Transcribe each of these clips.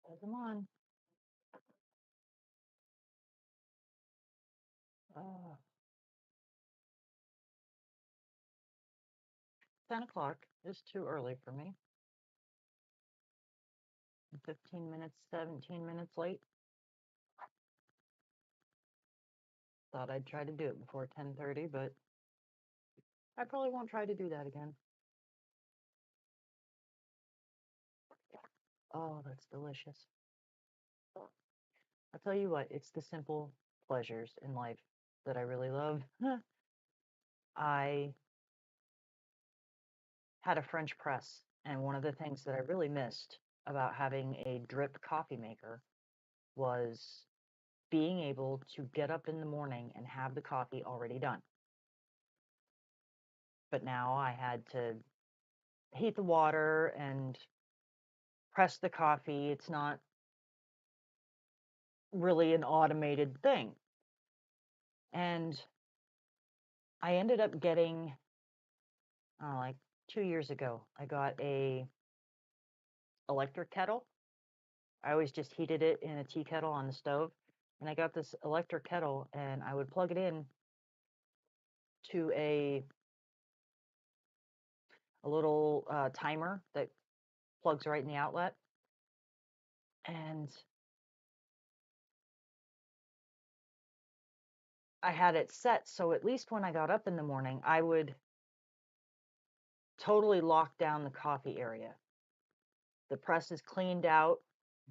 Put them on. 10 o'clock is too early for me. 15 minutes, 17 minutes late. Thought I'd try to do it before 10:30, but I probably won't try to do that again. Oh, that's delicious. I'll tell you what, it's the simple pleasures in life that I really love. I had a French press, and one of the things that I really missed about having a drip coffee maker was being able to get up in the morning and have the coffee already done. But now I had to heat the water and press the coffee. It's not really an automated thing. And I ended up getting, like 2 years ago, I got a electric kettle. I always just heated it in a tea kettle on the stove. And I got this electric kettle and I would plug it in to a little timer that plugs right in the outlet. And I had it set so at least when I got up in the morning, I would totally lock down the coffee area. The press is cleaned out.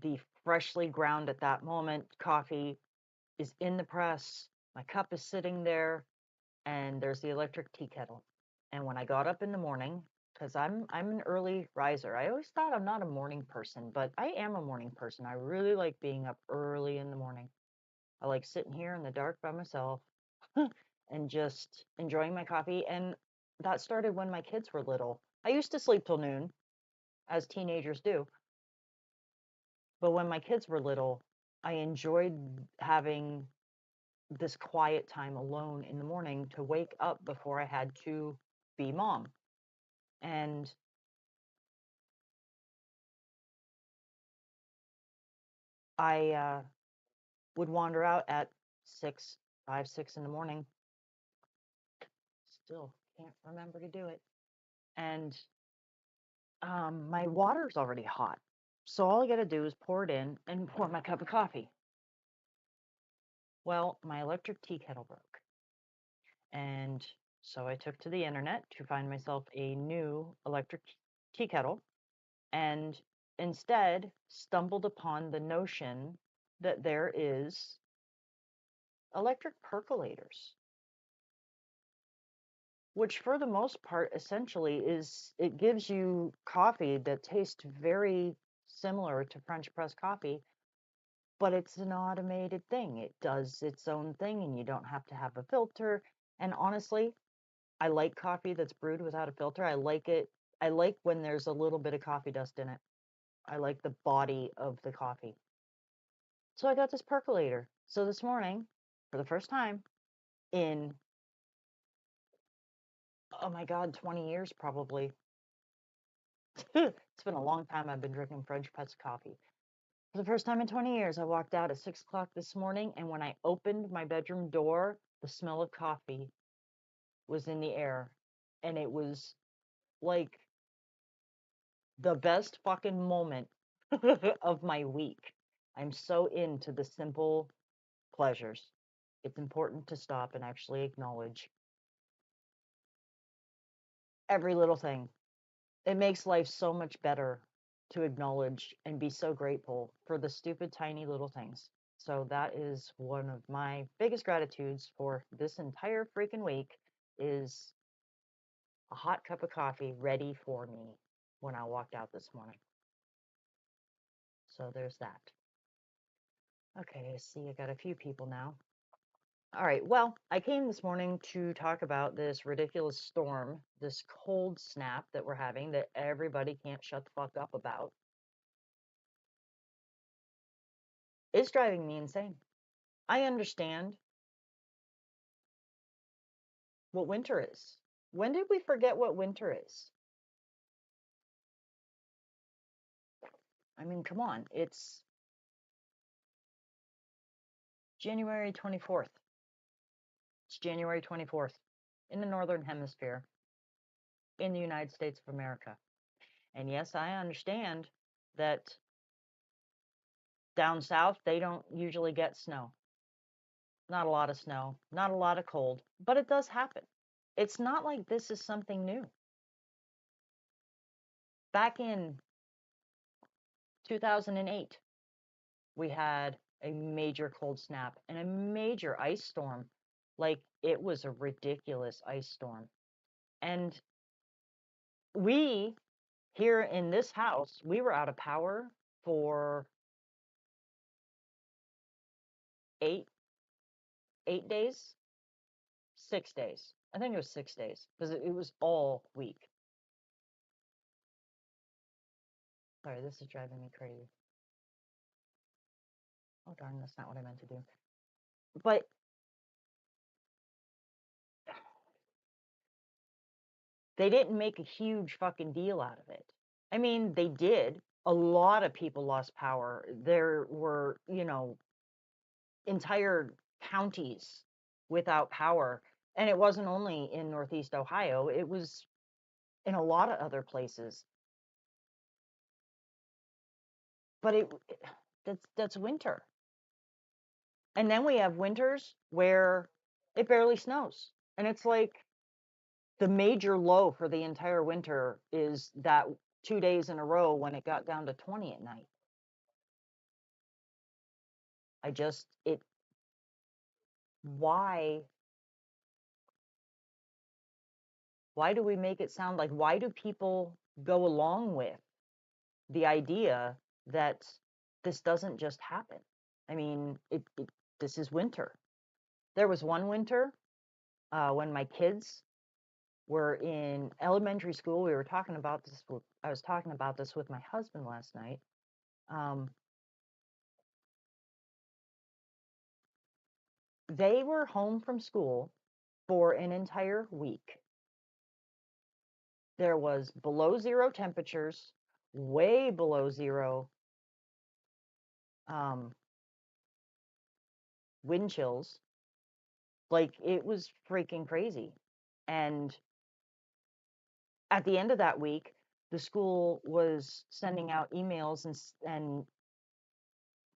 The freshly ground at that moment coffee is in the press. My cup is sitting there, and there's the electric tea kettle. And when I got up in the morning, because I'm an early riser, I always thought I'm not a morning person, but I am a morning person. I really like being up early in the morning. I like sitting here in the dark by myself and just enjoying my coffee. And that started when my kids were little. I used to sleep till noon, as teenagers do. But when my kids were little, I enjoyed having this quiet time alone in the morning to wake up before I had to be mom. And I would wander out at 6 in the morning. Still can't remember to do it. And my water's already hot. So all I got to do is pour it in and pour my cup of coffee. Well, my electric tea kettle broke. And so I took to the internet to find myself a new electric tea kettle and instead stumbled upon the notion that there is electric percolators, which for the most part essentially is it gives you coffee that tastes very similar to French press coffee, but it's an automated thing. It does its own thing and you don't have to have a filter. And honestly, I like coffee that's brewed without a filter. I like it. I like when there's a little bit of coffee dust in it. I like the body of the coffee. So I got this percolator. So this morning, for the first time in, oh my God, 20 years probably. It's been a long time I've been drinking French press coffee. For the first time in 20 years, I walked out at 6 o'clock this morning, and when I opened my bedroom door, the smell of coffee was in the air. And it was like the best fucking moment of my week. I'm so into the simple pleasures. It's important to stop and actually acknowledge every little thing. It makes life so much better to acknowledge and be so grateful for the stupid, tiny little things. So that is one of my biggest gratitudes for this entire freaking week is a hot cup of coffee ready for me when I walked out this morning. So there's that. Okay, I see I got a few people now. All right, well, I came this morning to talk about this ridiculous storm, this cold snap that we're having that everybody can't shut the fuck up about. It's driving me insane. I understand what winter is. When did we forget what winter is? I mean, come on. It's January 24th. It's January 24th in the Northern Hemisphere in the United States of America. And yes, I understand that down south, they don't usually get snow. Not a lot of snow, not a lot of cold, but it does happen. It's not like this is something new. Back in 2008, we had a major cold snap and a major ice storm. Like, it was a ridiculous ice storm. And we, here in this house, we were out of power for eight days, 6 days. I think it was 6 days because it was all week. Sorry, this is driving me crazy. Oh, darn, that's not what I meant to do. But they didn't make a huge fucking deal out of it. I mean, they did. A lot of people lost power. There were, entire counties without power. And it wasn't only in Northeast Ohio, it was in a lot of other places. But that's winter. And then we have winters where it barely snows. And it's like the major low for the entire winter is that 2 days in a row when it got down to 20 at night. Why do we make it sound like, why do people go along with the idea that this doesn't just happen? I mean, this is winter. There was one winter when my kids were in elementary school. We were talking about this. I was talking about this with my husband last night. They were home from school for an entire week. There was below zero temperatures, way below zero wind chills. Like, it was freaking crazy. And at the end of that week, the school was sending out emails and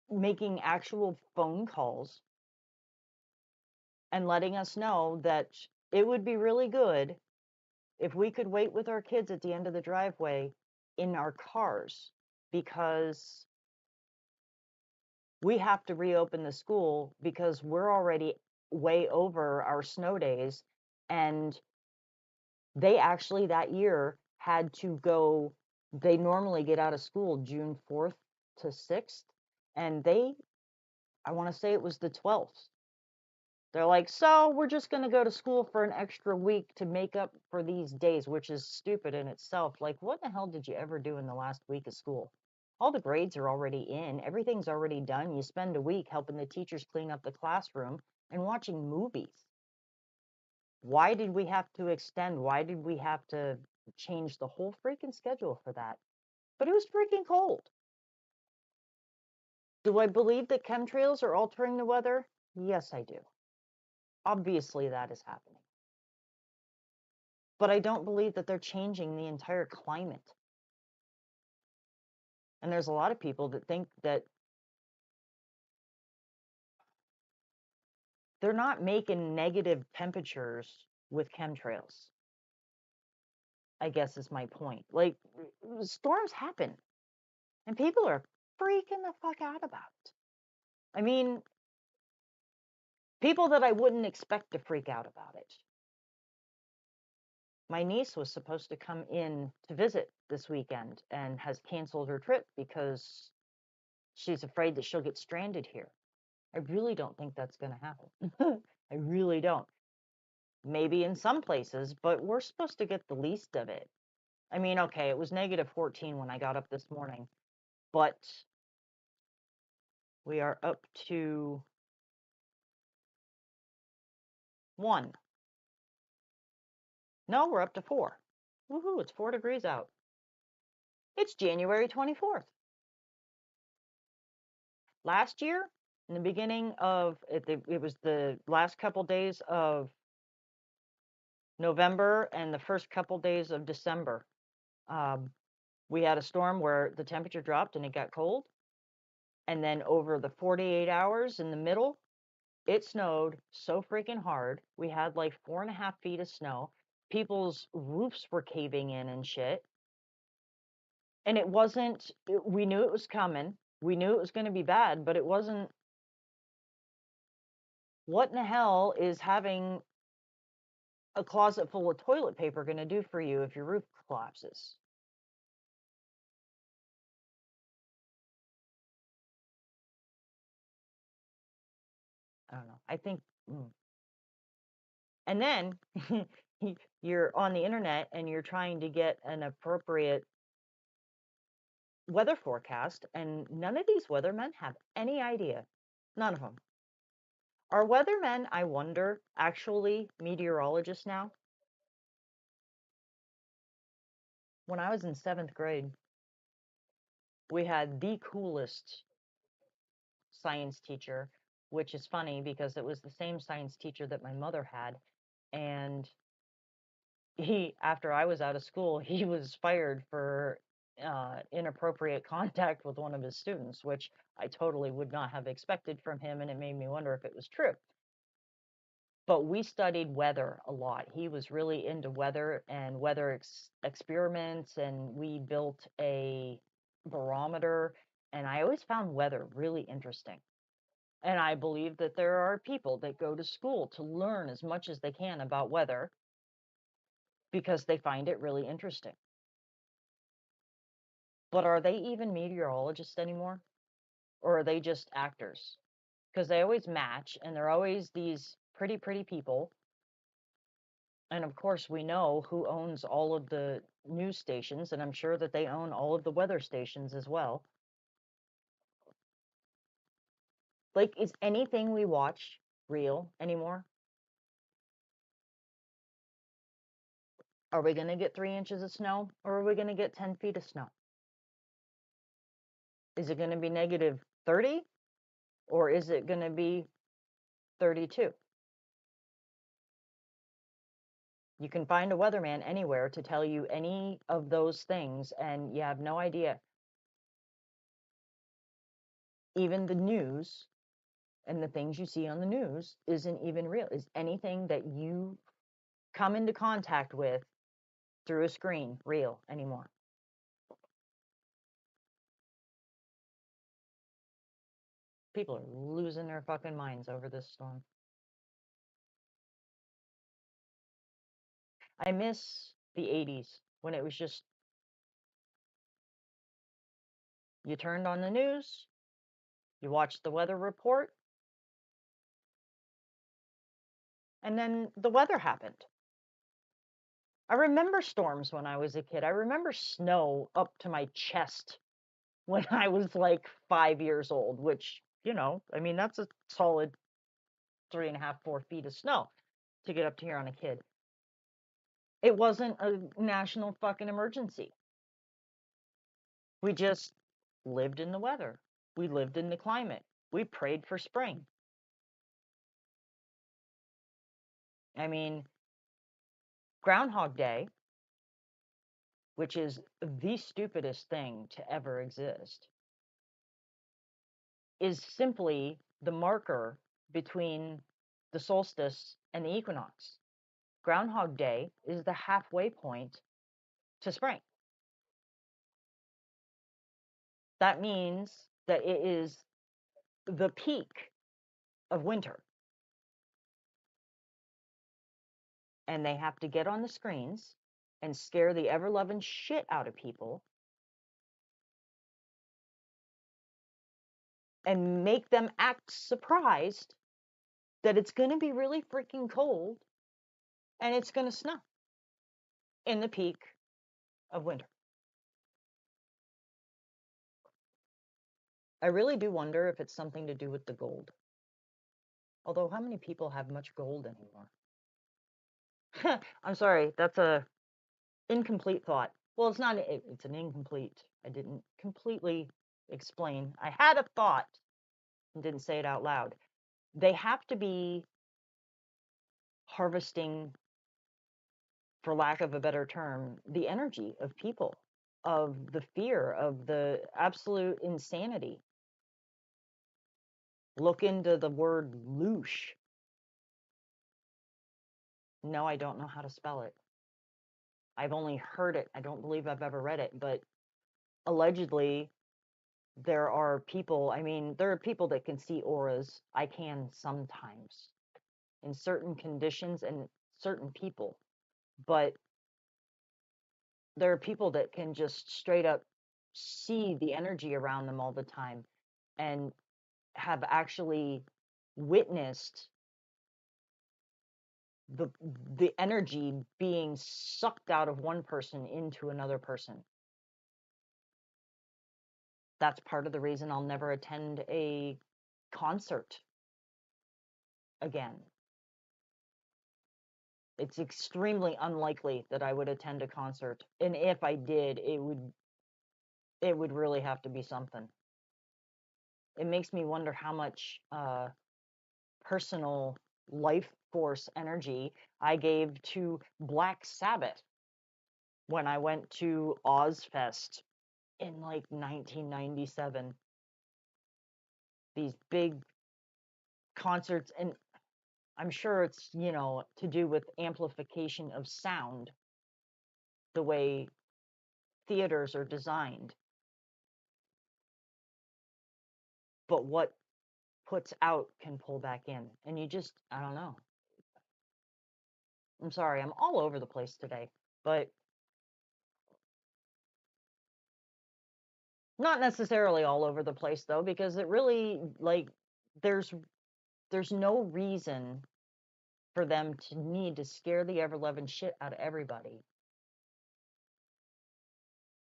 making actual phone calls and letting us know that it would be really good if we could wait with our kids at the end of the driveway in our cars, because we have to reopen the school because we're already way over our snow days. And they actually that year had to go, they normally get out of school June 4th to 6th. And I want to say it was the 12th. They're like, so we're just going to go to school for an extra week to make up for these days, which is stupid in itself. Like, what the hell did you ever do in the last week of school? All the grades are already in. Everything's already done. You spend a week helping the teachers clean up the classroom and watching movies. Why did we have to extend? Why did we have to change the whole freaking schedule for that? But it was freaking cold. Do I believe that chemtrails are altering the weather? Yes, I do. Obviously, that is happening. But I don't believe that they're changing the entire climate. And there's a lot of people that think that they're not making negative temperatures with chemtrails, I guess is my point. Like, storms happen, and people are freaking the fuck out about it. I mean, people that I wouldn't expect to freak out about it. My niece was supposed to come in to visit this weekend and has canceled her trip because she's afraid that she'll get stranded here. I really don't think that's going to happen. I really don't. Maybe in some places, but we're supposed to get the least of it. I mean, okay, it was negative 14 when I got up this morning, but we are up to 1. No, we're up to 4. Woohoo, it's 4 degrees out. It's January 24th. Last year, In the beginning of it was the last couple days of November and the first couple days of December. We had a storm where the temperature dropped and it got cold. And then over the 48 hours in the middle, it snowed so freaking hard. We had like 4.5 feet of snow. People's roofs were caving in and shit. And it wasn't, we knew it was coming. We knew it was going to be bad, but it wasn't. What in the hell is having a closet full of toilet paper going to do for you if your roof collapses? I don't know. I think, and then you're on the internet and you're trying to get an appropriate weather forecast, and none of these weathermen have any idea. None of them. Are weathermen, I wonder, actually meteorologists now? When I was in 7th grade, we had the coolest science teacher, which is funny because it was the same science teacher that my mother had. And he, after I was out of school, he was fired for inappropriate contact with one of his students, which I totally would not have expected from him. And it made me wonder if it was true. But we studied weather a lot. He was really into weather and weather experiments, and we built a barometer. And I always found weather really interesting. And I believe that there are people that go to school to learn as much as they can about weather because they find it really interesting. But are they even meteorologists anymore? Or are they just actors? Because they always match and they're always these pretty, pretty people. And of course, we know who owns all of the news stations, and I'm sure that they own all of the weather stations as well. Like, is anything we watch real anymore? Are we going to get 3 inches of snow, or are we going to get 10 feet of snow? Is it going to be negative 30, or is it going to be 32? You can find a weatherman anywhere to tell you any of those things, and you have no idea. Even the news and the things you see on the news isn't even real. Is anything that you come into contact with through a screen real anymore? People are losing their fucking minds over this storm. I miss the 80s when it was just, you turned on the news, you watched the weather report, and then the weather happened. I remember storms when I was a kid. I remember snow up to my chest when I was like 5 years old, which, I mean, that's a solid 3.5, 4 feet of snow to get up to here on a kid. It wasn't a national fucking emergency. We just lived in the weather. We lived in the climate. We prayed for spring. I mean, Groundhog Day, which is the stupidest thing to ever exist, is simply the marker between the solstice and the equinox. Groundhog Day is the halfway point to spring. That means that it is the peak of winter. And they have to get on the screens and scare the ever-loving shit out of people and make them act surprised that it's going to be really freaking cold and it's going to snow in the peak of winter. I really do wonder if it's something to do with the gold. Although, how many people have much gold anymore? I'm sorry, that's a incomplete thought. Well, it's not, it's an incomplete. I didn't completely explain. I had a thought, and didn't say it out loud. They have to be harvesting, for lack of a better term, the energy of people, of the fear, of the absolute insanity. Look into the word loosh. No, I don't know how to spell it. I've only heard it. I don't believe I've ever read it, but allegedly there are people, I mean, there are people that can see auras. I can sometimes in certain conditions and certain people, but there are people that can just straight up see the energy around them all the time and have actually witnessed the the energy being sucked out of one person into another person. That's part of the reason I'll never attend a concert again. It's extremely unlikely that I would attend a concert, and if I did, it would really have to be something. It makes me wonder how much personal life force energy I gave to Black Sabbath when I went to Ozfest in like 1997. These big concerts, and I'm sure it's, to do with amplification of sound, the way theaters are designed. But what puts out can pull back in. And I don't know. I'm sorry, I'm all over the place today. But not necessarily all over the place though, because it really, like, there's no reason for them to need to scare the ever-loving shit out of everybody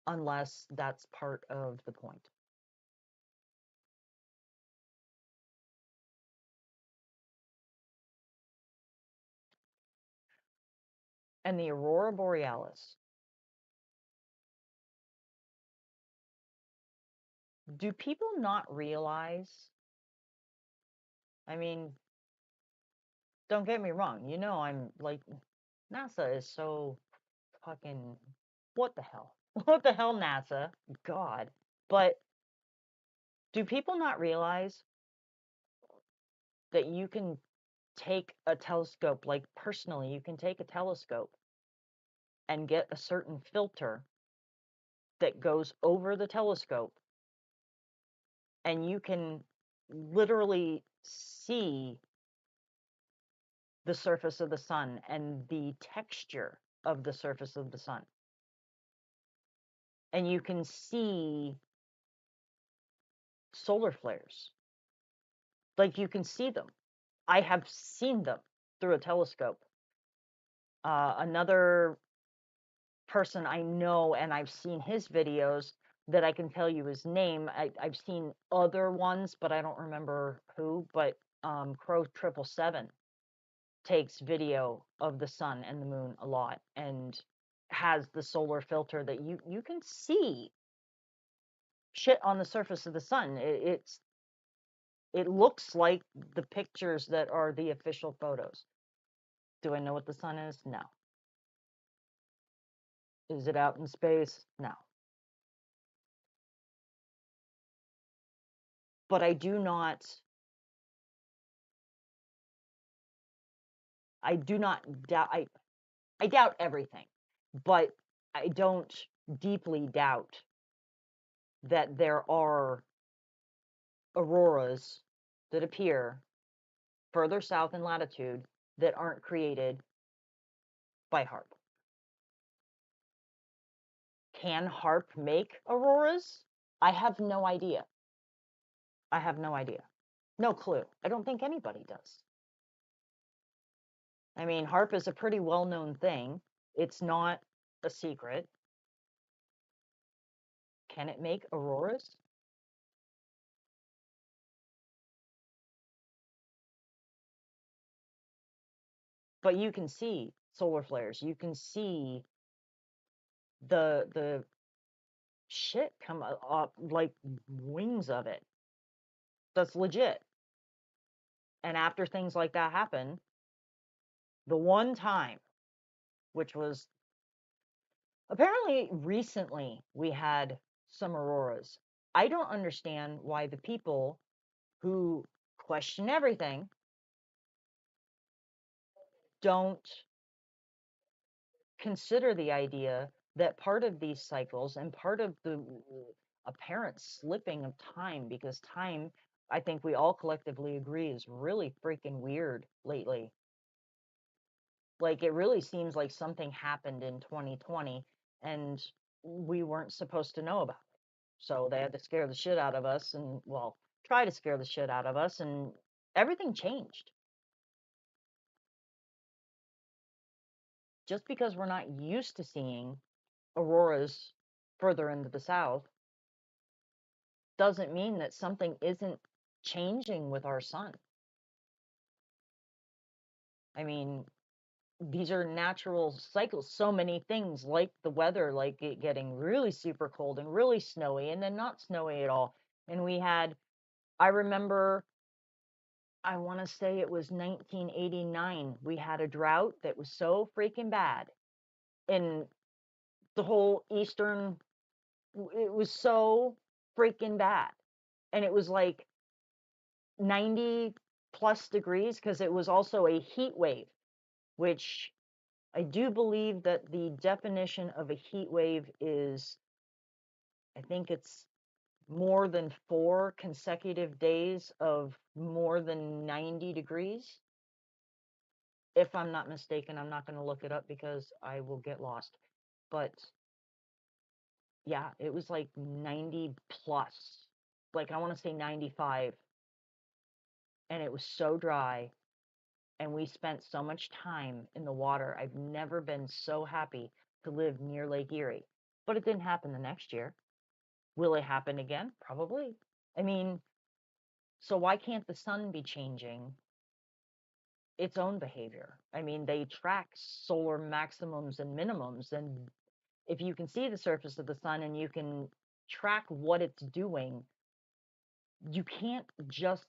unless that's part of the point. And the Aurora Borealis. Do people not realize? I mean, don't get me wrong. I'm like, NASA is so fucking. What the hell? What the hell, NASA? God. But do people not realize that you can take a telescope, like personally, you can take a telescope and get a certain filter that goes over the telescope, and you can literally see the surface of the sun and the texture of the surface of the sun. And you can see solar flares. Like, you can see them. I have seen them through a telescope. Another person I know, and I've seen his videos, that I can tell you his name. I've seen other ones, but I don't remember who. But Crow 777 takes video of the sun and the moon a lot, and has the solar filter that you can see shit on the surface of the sun. It looks like the pictures that are the official photos. Do I know what the sun is? No. Is it out in space? No. But I do not doubt. I doubt everything, but I don't deeply doubt that there are auroras that appear further south in latitude that aren't created by HARP. Can HARP make auroras? I have no idea. I have no idea. No clue. I don't think anybody does. I mean, HARP is a pretty well-known thing. It's not a secret. Can it make auroras? But you can see solar flares. You can see the shit come up like wings of it. That's legit. And after things like that happen, the one time, which was apparently recently, we had some auroras. I don't understand why the people who question everything don't consider the idea that part of these cycles and part of the apparent slipping of time, because time, I think we all collectively agree, is really freaking weird lately. Like, it really seems like something happened in 2020 and we weren't supposed to know about it. So they had to scare the shit out of us and, well, try to scare the shit out of us, and everything changed. Just because we're not used to seeing auroras further into the south doesn't mean that something isn't changing with our sun. I mean, these are natural cycles. So many things, like the weather, like it getting really super cold and really snowy and then not snowy at all. And we had, I remember, I want to say it was 1989, we had a drought that was so freaking bad in the whole eastern, it was so freaking bad. And it was like 90 plus degrees, because it was also a heat wave, which I do believe that the definition of a heat wave is, I think it's more than 4 consecutive days of more than 90 degrees. If I'm not mistaken, I'm not going to look it up because I will get lost. But yeah, it was like 90 plus. Like, I want to say 95. And it was so dry. And we spent so much time in the water. I've never been so happy to live near Lake Erie. But it didn't happen the next year. Will it happen again? Probably. I mean, so why can't the sun be changing its own behavior? I mean, they track solar maximums and minimums. And if you can see the surface of the sun and you can track what it's doing, you can't just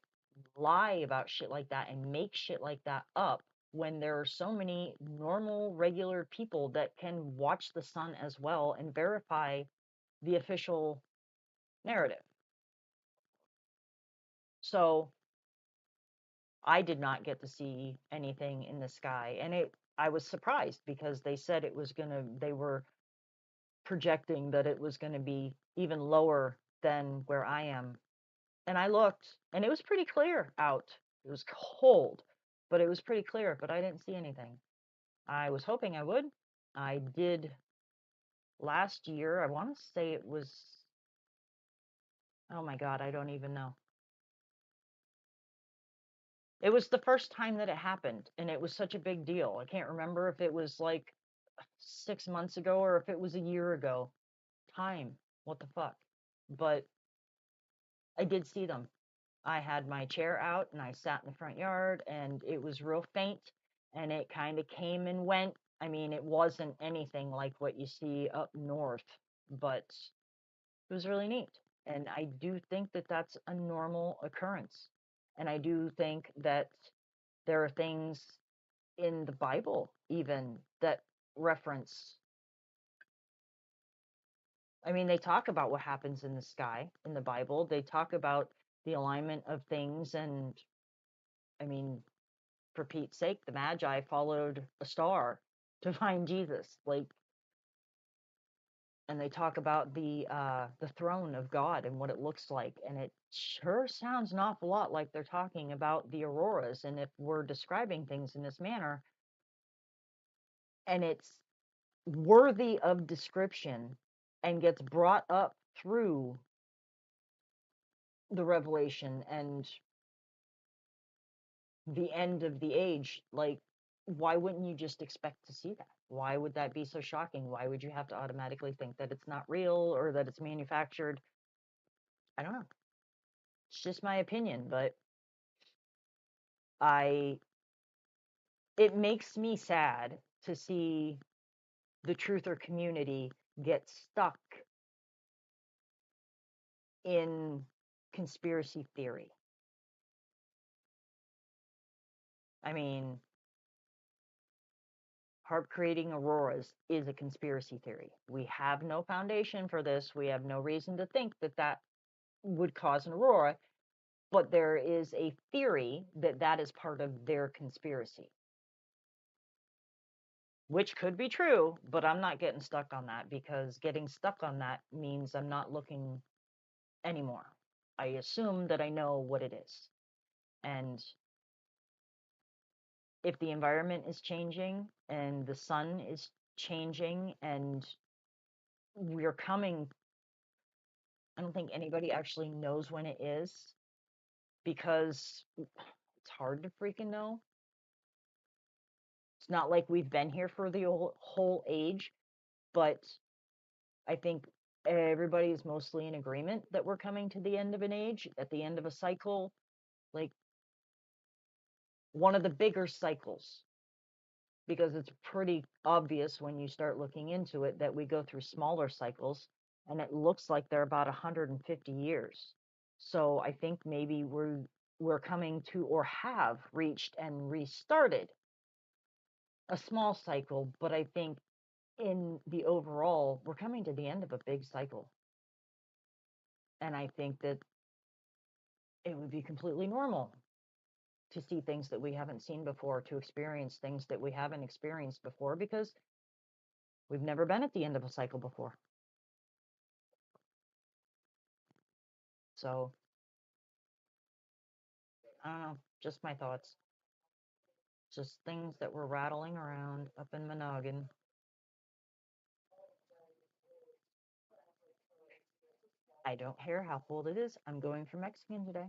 lie about shit like that and make shit like that up when there are so many normal, regular people that can watch the sun as well and verify the official narrative. So I did not get to see anything in the sky, and I was surprised because they said it was they were projecting that it was gonna be even lower than where I am. And I looked, and it was pretty clear out. It was cold, but it was pretty clear, but I didn't see anything. I was hoping I would. I did last year. I want to say it was, oh my God, I don't even know. It was the first time that it happened, and it was such a big deal. I can't remember if it was like 6 months ago or if it was a year ago. Time, what the fuck? But I did see them. I had my chair out and I sat in the front yard, and it was real faint, and it kind of came and went. I mean, it wasn't anything like what you see up north, but it was really neat. And I do think that that's a normal occurrence. And I do think that there are things in the Bible even that reference, I mean, they talk about what happens in the sky in the Bible. They talk about the alignment of things. And I mean, for Pete's sake, the Magi followed a star to find Jesus. Like, and they talk about the throne of God and what it looks like, and it sure sounds an awful lot like they're talking about the auroras. And if we're describing things in this manner, and it's worthy of description and gets brought up through the revelation and the end of the age, like, why wouldn't you just expect to see that? Why would that be so shocking? Why would you have to automatically think that it's not real or that it's manufactured? I don't know. It's just my opinion, but I it makes me sad to see the truther community get stuck in conspiracy theory. I mean, HAARP creating auroras is a conspiracy theory. We have no foundation for this. We have no reason to think that that would cause an aurora, but there is a theory that that is part of their conspiracy, which could be true, but I'm not getting stuck on that, because getting stuck on that means I'm not looking anymore. I assume that I know what it is. And if the environment is changing and the sun is changing and we're coming, I don't think anybody actually knows when it is, because it's hard to freaking know. It's not like we've been here for the whole age, but I think everybody is mostly in agreement that we're coming to the end of an age, at the end of a cycle, like one of the bigger cycles, because it's pretty obvious when you start looking into it that we go through smaller cycles, and it looks like they're about 150 years. So I think maybe we're coming to, or have reached and restarted, a small cycle, but I think in the overall, we're coming to the end of a big cycle. And I think that it would be completely normal to see things that we haven't seen before, to experience things that we haven't experienced before, because we've never been at the end of a cycle before. So, I don't know, just my thoughts. Just things that were rattling around up in my noggin. I don't care how cold it is. I'm going for Mexican today.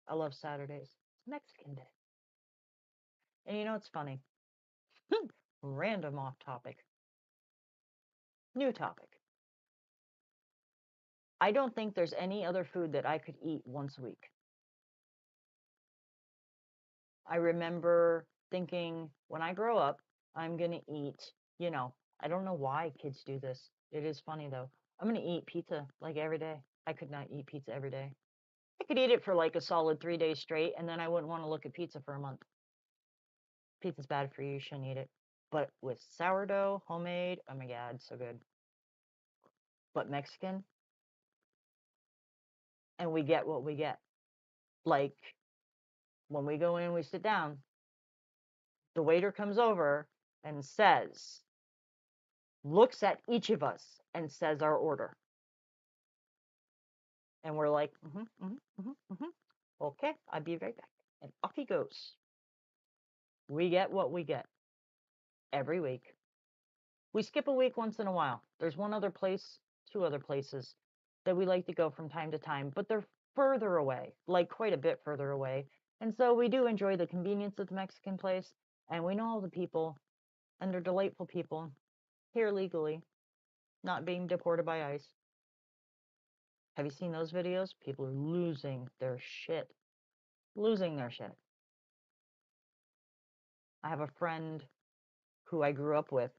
I love Saturdays. It's Mexican day. And you know, it's funny. Random off topic. New topic. I don't think there's any other food that I could eat once a week. I remember thinking, when I grow up, I'm going to eat, you know, I don't know why kids do this. It is funny though. I'm going to eat pizza like every day. I could not eat pizza every day. I could eat it for like a solid 3 days straight, and then I wouldn't want to look at pizza for a month. Pizza's bad for you. You shouldn't eat it. But with sourdough, homemade, oh my God, so good. But Mexican, and we get what we get. Like, when we go in, we sit down, the waiter comes over and says, looks at each of us and says our order. And we're like, okay, I'll be right back. And off he goes. We get what we get every week. We skip a week once in a while. There's one other place, two other places that we like to go from time to time, but they're further away, like quite a bit further away. And so we do enjoy the convenience of the Mexican place, and we know all the people, and they're delightful people here legally, not being deported by ICE. Have you seen those videos? People are losing their shit. Losing their shit. I have a friend who I grew up with.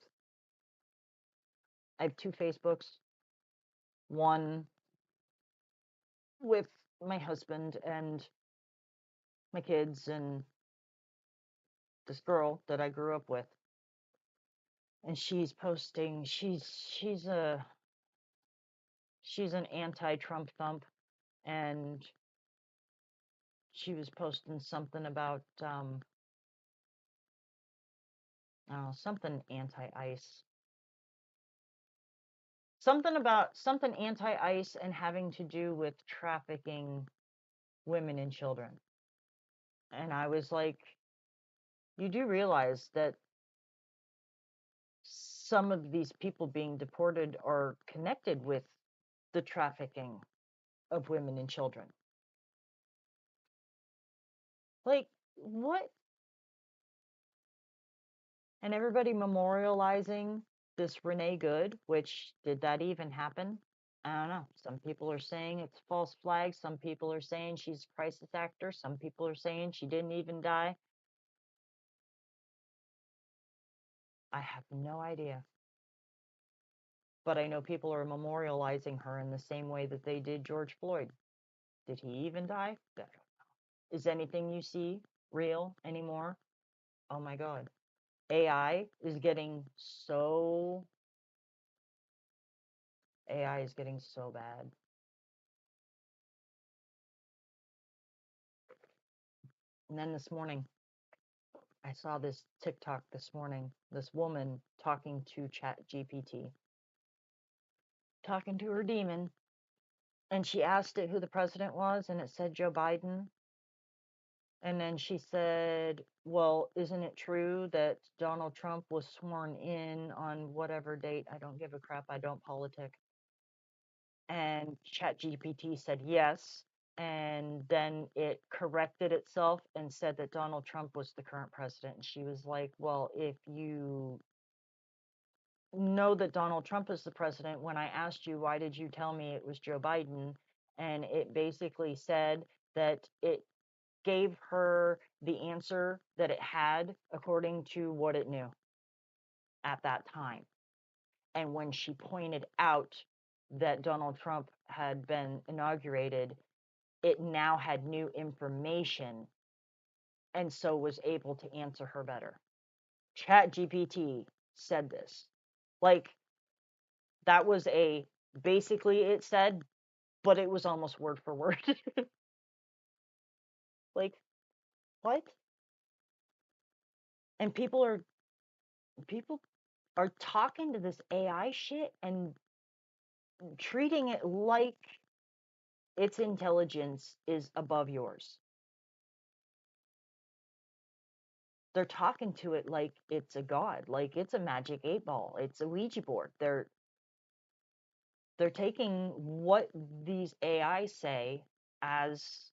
I have 2 Facebooks. One with my husband and my kids and this girl that I grew up with. And she's posting, she's an anti-Trump thump, and she was posting something about something anti-ICE. Something anti-ICE and having to do with trafficking women and children. And I was like, you do realize that some of these people being deported are connected with the trafficking of women and children. Like, what? And everybody memorializing this Renee Good, which, did that even happen? I don't know. Some people are saying it's false flag. Some people are saying she's a crisis actor. Some people are saying she didn't even die. I have no idea. But I know people are memorializing her in the same way that they did George Floyd. Did he even die? I don't know. Is anything you see real anymore. Oh my God. AI is getting so AI is getting so bad. And then this morning, I saw this TikTok this morning, this woman talking to Chat GPT, talking to her demon, and she asked it who the president was, and it said Joe Biden. And then she said, well, isn't it true that Donald Trump was sworn in on whatever date? I don't give a crap. I don't politic. And ChatGPT said yes. And then it corrected itself and said that Donald Trump was the current president. And she was like, well, if you know that Donald Trump is the president, when I asked you, why did you tell me it was Joe Biden? And it basically said that it gave her the answer that it had according to what it knew at that time. And when she pointed out that Donald Trump had been inaugurated, it now had new information and so was able to answer her better. ChatGPT said this. Like, that was basically it said, but it was almost word for word. Like, what? And people are talking to this AI shit and treating it like its intelligence is above yours. They're talking to it like it's a god, like it's a magic 8-ball, it's a Ouija board. They're taking what these AI say as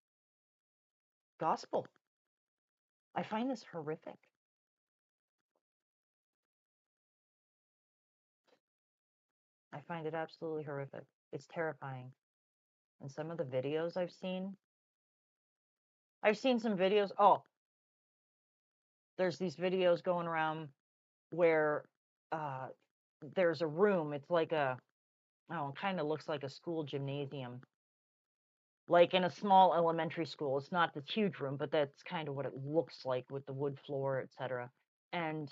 gospel. I find this horrific. I find it absolutely horrific. It's terrifying. And some of the videos I've seen some videos. Oh, there's these videos going around where there's a room. It's like it kind of looks like a school gymnasium, like in a small elementary school. It's not this huge room, but that's kind of what it looks like with the wood floor, etc. And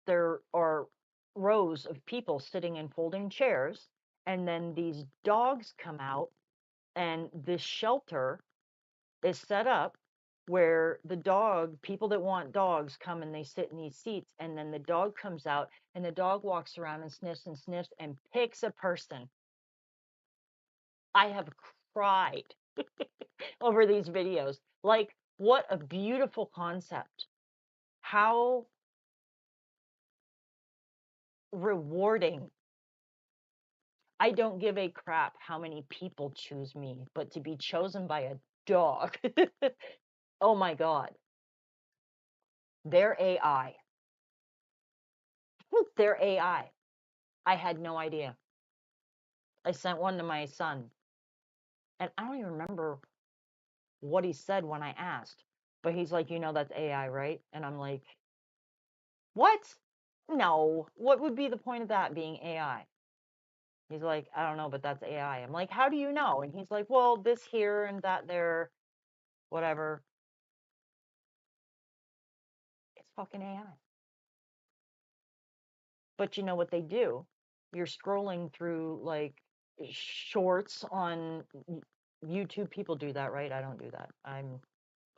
there are rows of people sitting in folding chairs, and then these dogs come out, and this shelter is set up where people that want dogs come and they sit in these seats, and then the dog comes out and the dog walks around and sniffs and picks a person. I have cried over these videos. Like, what a beautiful concept. How rewarding. I don't give a crap how many people choose me, but to be chosen by a dog. Oh my God. Their AI. Their AI. I had no idea. I sent one to my son, and I don't even remember what he said when I asked, but he's like, that's AI, right? And I'm like, what? No. What would be the point of that being AI? He's like, I don't know, but that's AI. I'm like, how do you know? And he's like, well, this here and that there, whatever. It's fucking AI. But you know what they do? You're scrolling through like shorts on YouTube. People do that, right? I don't do that. I'm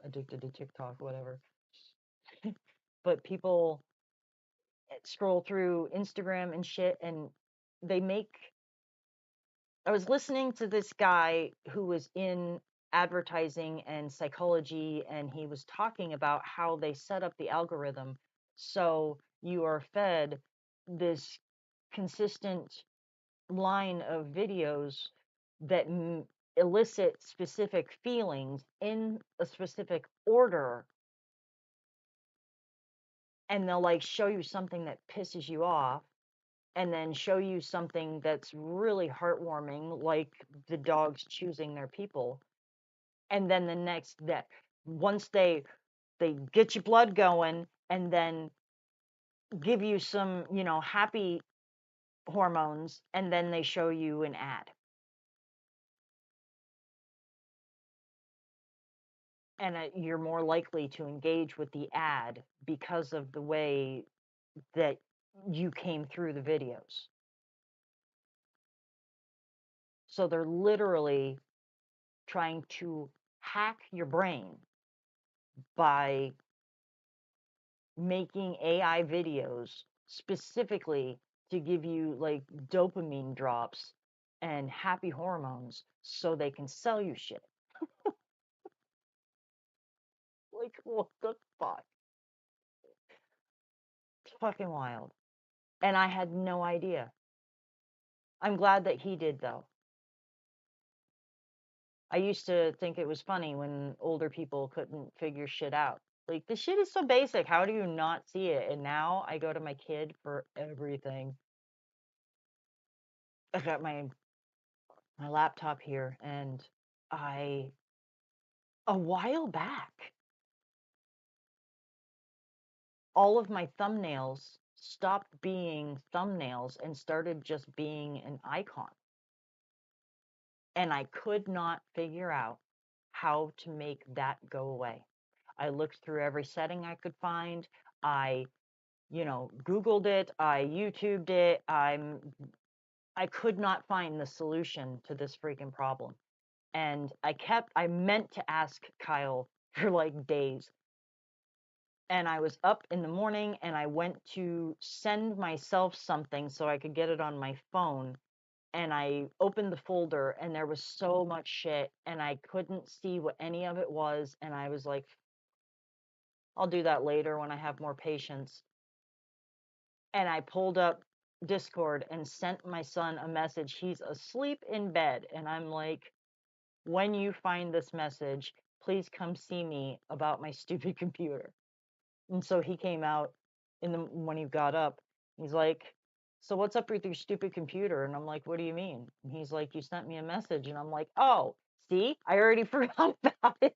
addicted to TikTok, whatever. But people scroll through Instagram and shit, and they make. I was listening to this guy who was in advertising and psychology, and he was talking about how they set up the algorithm so you are fed this consistent line of videos that elicit specific feelings in a specific order, and they'll like show you something that pisses you off and then show you something that's really heartwarming, like the dogs choosing their people. And then the next that once they get your blood going and then give you some, happy hormones, and then they show you an ad. and you're more likely to engage with the ad because of the way that you came through the videos. So they're literally trying to hack your brain by making AI videos specifically to give you like dopamine drops and happy hormones so they can sell you shit. Like, what the fuck? It's fucking wild. And I had no idea. I'm glad that he did, though. I used to think it was funny when older people couldn't figure shit out. Like, this shit is so basic. How do you not see it? And now I go to my kid for everything. I got my laptop here, and a while back, all of my thumbnails stopped being thumbnails and started just being an icon. And I could not figure out how to make that go away. I looked through every setting I could find. I, Googled it. I YouTubed it. I could not find the solution to this freaking problem. And I meant to ask Kyle for like days. And I was up in the morning and I went to send myself something so I could get it on my phone. And I opened the folder and there was so much shit and I couldn't see what any of it was. And I was like, I'll do that later when I have more patience. And I pulled up Discord and sent my son a message. He's asleep in bed. And I'm like, when you find this message, please come see me about my stupid computer. And so he came out when he got up. He's like, so what's up with your stupid computer? And I'm like, what do you mean? And he's like, you sent me a message. And I'm like, oh, see, I already forgot about it.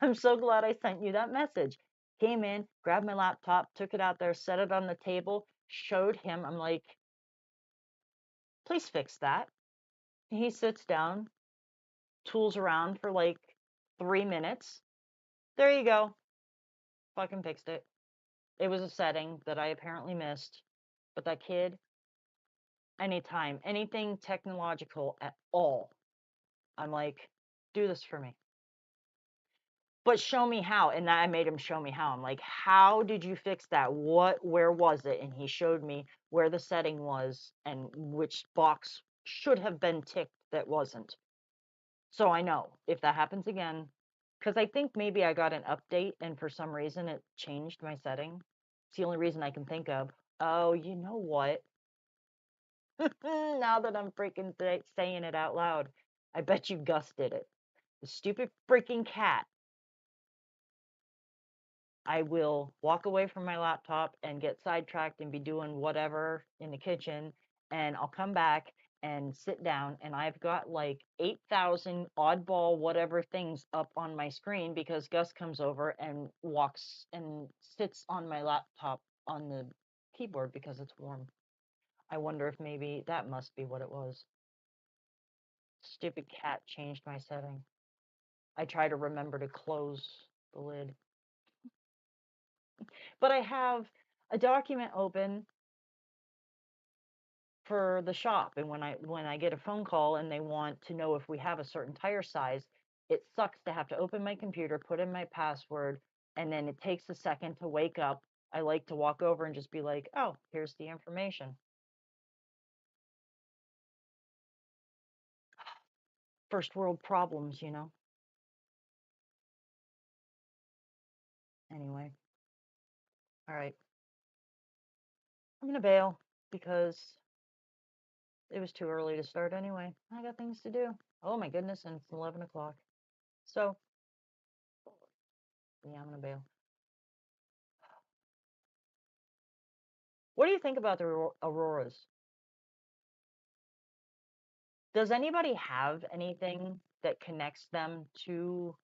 I'm so glad I sent you that message. Came in, grabbed my laptop, took it out there, set it on the table, showed him. I'm like, please fix that. And he sits down, tools around for like 3 minutes. There you go. Fucking fixed it. It was a setting that I apparently missed. But that kid, anytime, anything technological at all, I'm like, do this for me. But show me how. And I made him show me how. I'm like, how did you fix that? Where was it? And he showed me where the setting was and which box should have been ticked that wasn't. So I know if that happens again, because I think maybe I got an update and for some reason it changed my setting. It's the only reason I can think of. Oh, you know what? Now that I'm freaking saying it out loud, I bet you Gus did it. The stupid freaking cat. I will walk away from my laptop and get sidetracked and be doing whatever in the kitchen, and I'll come back and sit down, and I've got like 8,000 oddball whatever things up on my screen because Gus comes over and walks and sits on my laptop on the keyboard because it's warm. I wonder if maybe that must be what it was. Stupid cat changed my setting. I try to remember to close the lid. But I have a document open for the shop, and when I get a phone call and they want to know if we have a certain tire size, it sucks to have to open my computer, put in my password, and then it takes a second to wake up. I like to walk over and just be like, oh, here's the information. First world problems, you know. Anyway, all right, I'm gonna bail because it was too early to start anyway. I got things to do. Oh my goodness, and it's 11 o'clock. So, yeah, I'm gonna bail. What do you think about the Auroras? Does anybody have anything that connects them to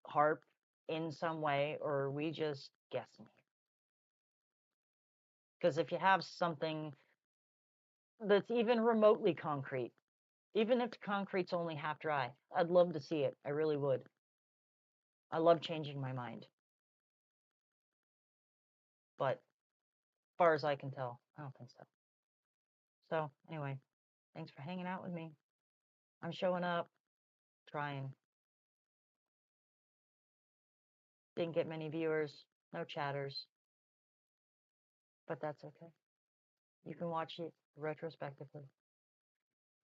HARP in some way, or are we just guessing? Because if you have something that's even remotely concrete, even if the concrete's only half dry, I'd love to see it. I really would. I love changing my mind. But as far as I can tell, I don't think so. So anyway, thanks for hanging out with me. I'm showing up, trying. Didn't get many viewers, no chatters, but that's okay. You can watch it retrospectively.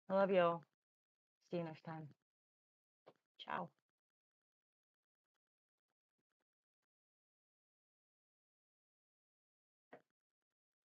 I love y'all. See you next time. Ciao.